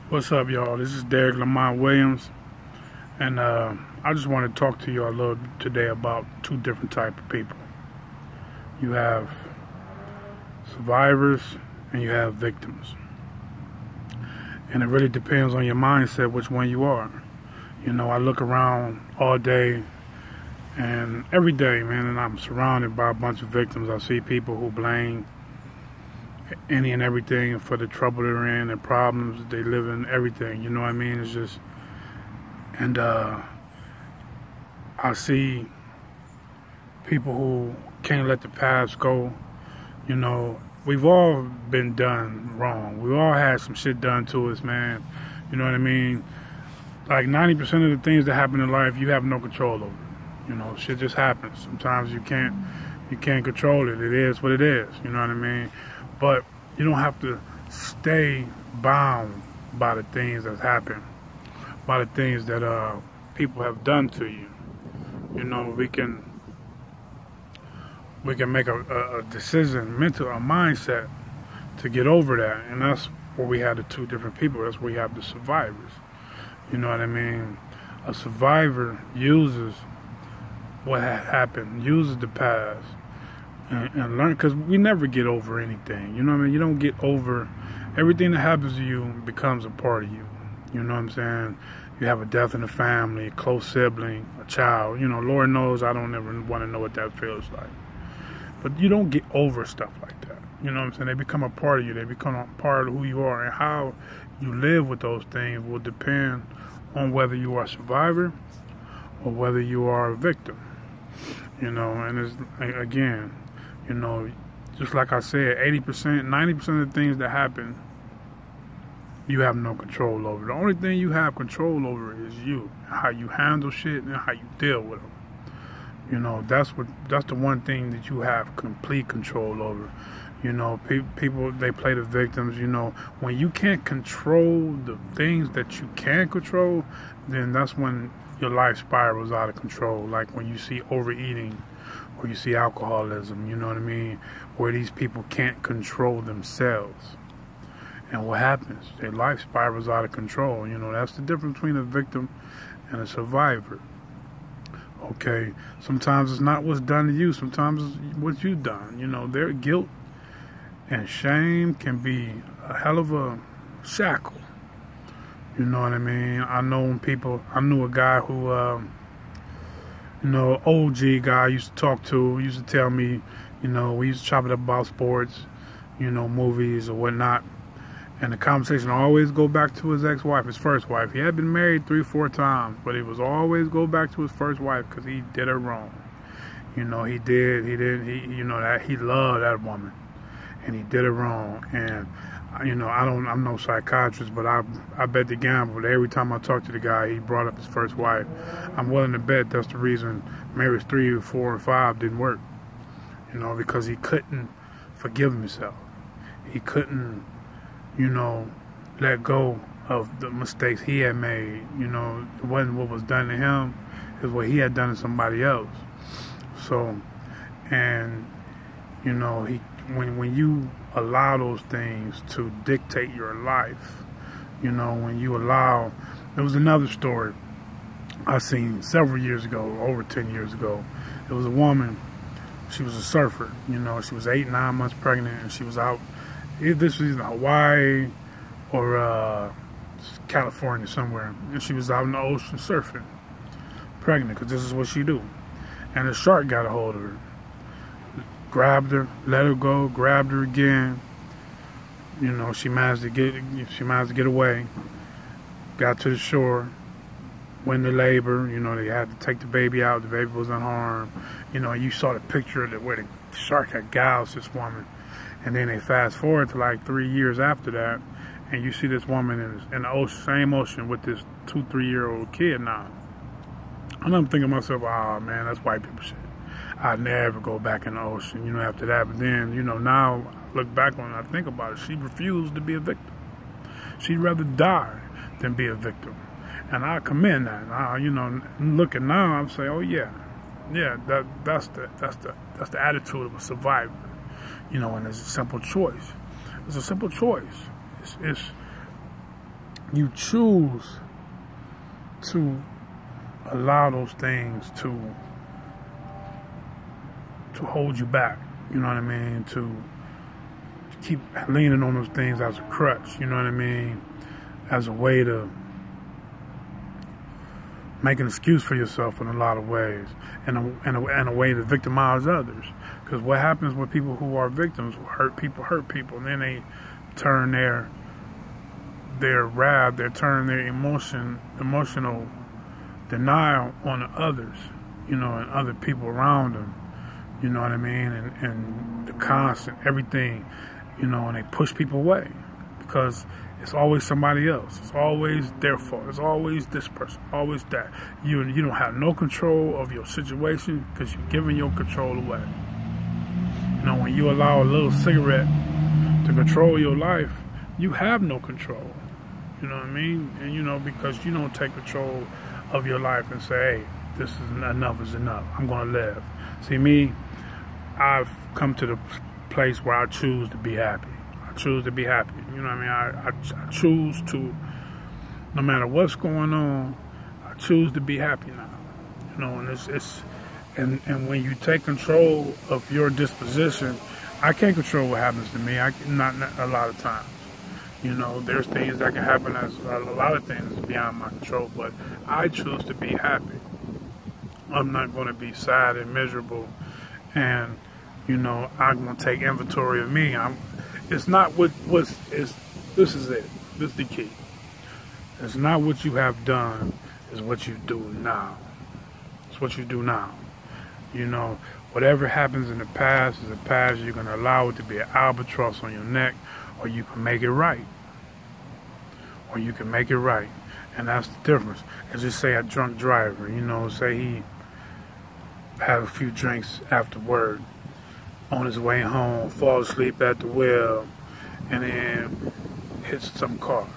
What's up, y'all? This is D.Lamont Williams, and I just want to talk to you a little today about two different type of people. You have survivors and you have victims, and it really depends on your mindset which one you are. You know, I look around all day and every day, man, and I'm surrounded by a bunch of victims. I see people who blame any and everything for the trouble they're in, the problems they live in, everything. You know what I mean? It's just, and I see people who can't let the past go. You know, we've all been done wrong. We all had some shit done to us, man. You know what I mean? Like 90% of the things that happen in life, you have no control over. You know, shit just happens. Sometimes you can't control it. It is what it is. You know what I mean? But you don't have to stay bound by the things that happen, by the things that people have done to you. You know, we can make a decision, a mindset to get over that, and that's where we have the two different people. That's where we have the survivors. You know what I mean? A survivor uses what had happened, uses the past, and learn, because we never get over anything. You know what I mean? You don't get over everything that happens to you becomes a part of you. You know what I'm saying? You have a death in the family, a close sibling, a child. You know, Lord knows I don't ever want to know what that feels like. But you don't get over stuff like that. You know what I'm saying? They become a part of you. They become a part of who you are. And how you live with those things will depend on whether you are a survivor or whether you are a victim. You know, and it's, again, you know, just like I said, 80%, 90% of the things that happen, you have no control over. The only thing you have control over is you, how you handle shit and how you deal with them. You know, that's the one thing that you have complete control over. You know, people, they play the victims. You know, when you can't control the things that you can control, then that's when your life spirals out of control. Like when you see overeating, or you see alcoholism, you know what I mean, where these people can't control themselves. And what happens? Their life spirals out of control. You know, that's the difference between a victim and a survivor. Okay, sometimes it's not what's done to you, sometimes it's what you've done. You know, their guilt and shame can be a hell of a shackle. You know what I mean? I knew a guy who, you know, OG guy I used to talk to, used to tell me, you know, we used to chop it up about sports, you know, movies or whatnot. And the conversation always go back to his ex-wife, his first wife. He had been married 3-4 times, but it was always go back to his first wife because he did her wrong. You know, he you know, that he loved that woman and he did her wrong. And, you know, I'm no psychiatrist, but I bet the gamble that every time I talk to the guy, he brought up his first wife. I'm willing to bet that's the reason marriage 3 or 4 or 5 didn't work. You know, because he couldn't forgive himself. He couldn't, you know, let go of the mistakes he had made. You know, it wasn't what was done to him, it was what he had done to somebody else. So, and, you know, when you allow those things to dictate your life, you know, when you allow, there was another story I seen several years ago, over 10 years ago. It was a woman, she was a surfer, you know, she was 8-9 months pregnant, and she was out, this was either Hawaii or California somewhere, and she was out in the ocean surfing, pregnant, because this is what she do. And a shark got a hold of her, grabbed her, let her go, grabbed her again. You know, she managed to get away, got to the shore, went into labor. You know, they had to take the baby out. The baby was unharmed. You know, you saw the picture of where the shark had gouged this woman. And then they fast forward to like 3 years after that, and you see this woman in the ocean, same ocean with this 2-3-year-old kid now. And I'm thinking to myself, oh man, that's white people shit. I'd never go back in the ocean, you know, after that. But then, you know, now I look back on it, I think about it, she refused to be a victim. She'd rather die than be a victim. And I commend that. Now, you know, looking now, I'm saying, oh yeah, that's the attitude of a survivor. You know, and it's a simple choice. It's a simple choice. It's you choose to allow those things to hold you back, you know what I mean, to keep leaning on those things as a crutch, you know what I mean, as a way to make an excuse for yourself in a lot of ways, and a way to victimize others. Because what happens with people who are victims, who hurt people, and then they turn their wrath, they turn their emotional denial on the others, you know, and other people around them, you know what I mean, and the constant everything, you know, and they push people away because it's always somebody else. It's always their fault. It's always this person. Always that. You don't have no control of your situation because you're giving your control away. You know, when you allow a little cigarette to control your life, you have no control. You know what I mean? And, you know, because you don't take control of your life and say, hey, this is enough is enough. I'm going to live. See, me, I've come to the place where I choose to be happy. Choose to be happy. You know what I mean? I choose to, no matter what's going on, I choose to be happy now. You know, and and when you take control of your disposition, I can't control what happens to me. Not a lot of times. You know, there's things that can happen as a lot of things beyond my control, but I choose to be happy. I'm not going to be sad and miserable, and you know, I'm going to take inventory of me. It's not this is it. This is the key. It's not what you have done, it's what you do now. It's what you do now. You know, whatever happens in the past is the past. You're going to allow it to be an albatross on your neck, or you can make it right. Or you can make it right. And that's the difference. As you say, a drunk driver, you know, say he had a few drinks afterward, on his way home, fall asleep at the wheel, and then hits some car,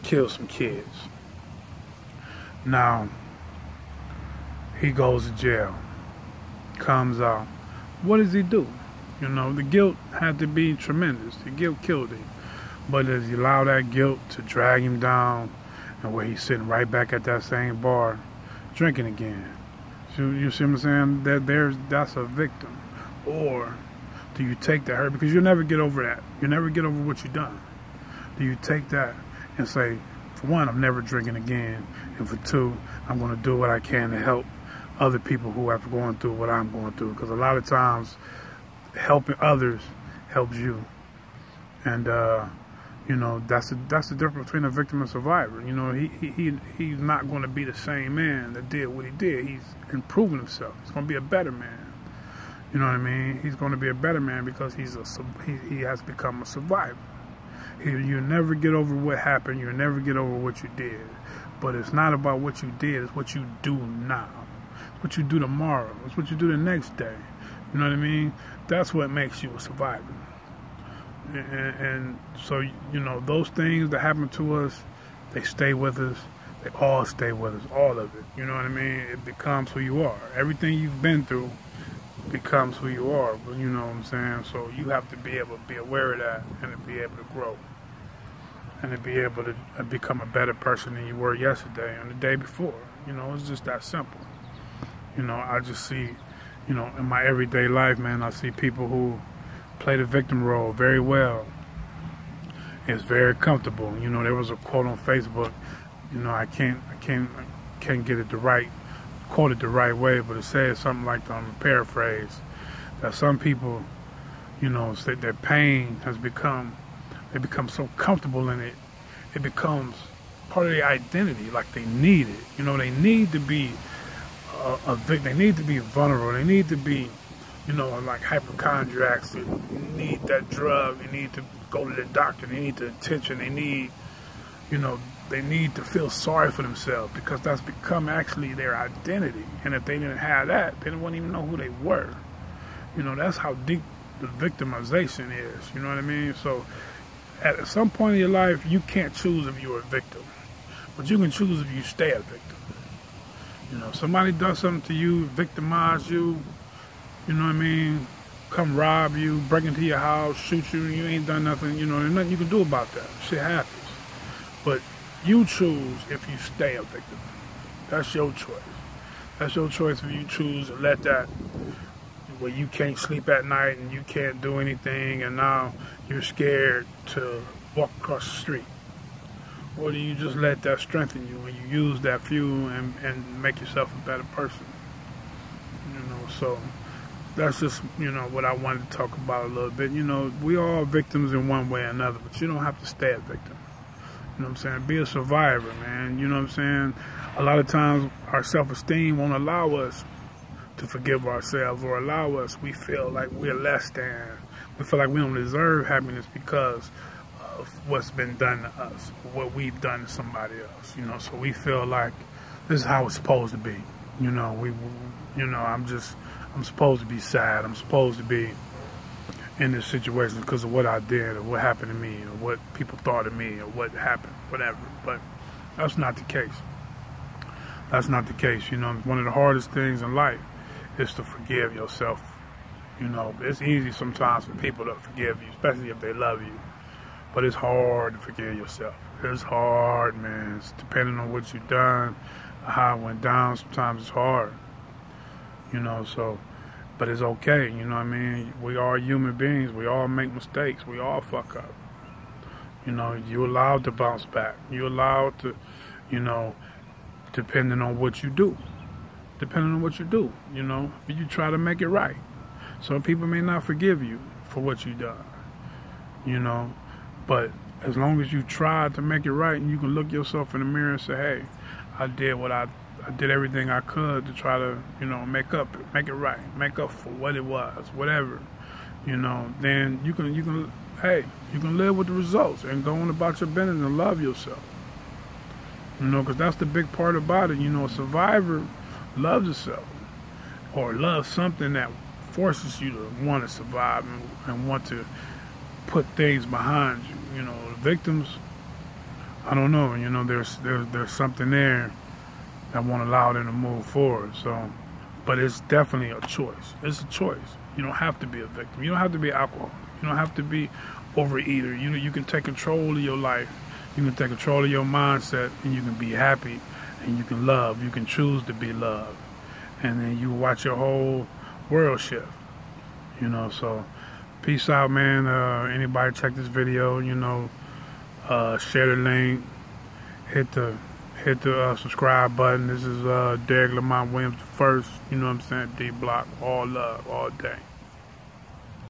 kills some kids. Now, he goes to jail, comes out. What does he do? You know, the guilt had to be tremendous. The guilt killed him. But does he allow that guilt to drag him down, and where he's sitting right back at that same bar, drinking again? You see what I'm saying? That's a victim. Or do you take that hurt? Because you'll never get over that. You'll never get over what you've done. Do you take that and say, for one, I'm never drinking again, and for two, I'm going to do what I can to help other people who are going through what I'm going through? Because a lot of times, helping others helps you. And, you know, that's the difference between a victim and survivor. You know, he's not going to be the same man that did what he did. He's improving himself. He's going to be a better man. You know what I mean? He's going to be a better man because he has become a survivor. You never get over what happened. You never get over what you did. But it's not about what you did. It's what you do now. It's what you do tomorrow. It's what you do the next day. You know what I mean? That's what makes you a survivor. And so, you know, those things that happen to us, they stay with us. They all stay with us. All of it. You know what I mean? It becomes who you are. Everything you've been through becomes who you are, you know what I'm saying? So you have to be able to be aware of that, and to be able to grow, and to be able to become a better person than you were yesterday and the day before. You know, it's just that simple. You know, I just see, you know, in my everyday life, man, I see people who play the victim role very well. It's very comfortable. You know, there was a quote on Facebook, you know, I can't get it quoted the right way, but it says something like, paraphrase, that some people, you know, say their pain has become, they become so comfortable in it, it becomes part of their identity, like they need it. You know, they need to be they need to be vulnerable. They need to be, you know, like hypochondriacs. They need that drug. They need to go to the doctor. They need the attention. They need, you know, they need to feel sorry for themselves because that's become actually their identity. And if they didn't have that, they wouldn't even know who they were. You know, that's how deep the victimization is. You know what I mean? So at some point in your life, you can't choose if you're a victim. But you can choose if you stay a victim. You know, somebody does something to you, victimize you, you know what I mean, come rob you, break into your house, shoot you, and you ain't done nothing, you know, there's nothing you can do about that. Shit happens. But You choose if you stay a victim. That's your choice. That's your choice if you choose to let that, where you can't sleep at night and you can't do anything and now you're scared to walk across the street. Or do you just let that strengthen you and you use that fuel and make yourself a better person? So that's just, what I wanted to talk about a little bit. We all victims in one way or another, but you don't have to stay a victim. You know what I'm saying? Be a survivor, man. You know what I'm saying? A lot of times our self-esteem won't allow us to forgive ourselves or allow us. We feel like we're less than. We feel like we don't deserve happiness because of what's been done to us, or what we've done to somebody else. So we feel like this is how it's supposed to be. I'm supposed to be sad. I'm supposed to be in this situation because of what I did or what happened to me or what people thought of me or what happened, whatever. But that's not the case. That's not the case. One of the hardest things in life is to forgive yourself. It's easy sometimes for people to forgive you, especially if they love you. But it's hard to forgive yourself. It's hard, man. It's depending on what you've done, how it went down. Sometimes it's hard. But it's okay, We are human beings. We all make mistakes. We all fuck up. You're allowed to bounce back. You're allowed to, depending on what you do. Depending on what you do, you try to make it right. Some people may not forgive you for what you've done, But as long as you try to make it right and you can look yourself in the mirror and say, hey, I did everything I could to try to, make it right, make up for what it was, whatever, then you can live with the results and go on about your business and love yourself, because that's the big part about it. A survivor loves itself or loves something that forces you to want to survive and want to put things behind you. The victims, I don't know, there's something there that won't allow them to move forward. So, but it's definitely a choice. It's a choice. You don't have to be a victim. You don't have to be alcoholic. You don't have to be overeater. You can take control of your life. You can take control of your mindset, and you can be happy, and you can love. You can choose to be loved, and then you watch your whole world shift. So peace out, man. Anybody check this video, share the link, hit the subscribe button. This is D.Lamont Williams the first. You know what I'm saying? D Block, all love, all day.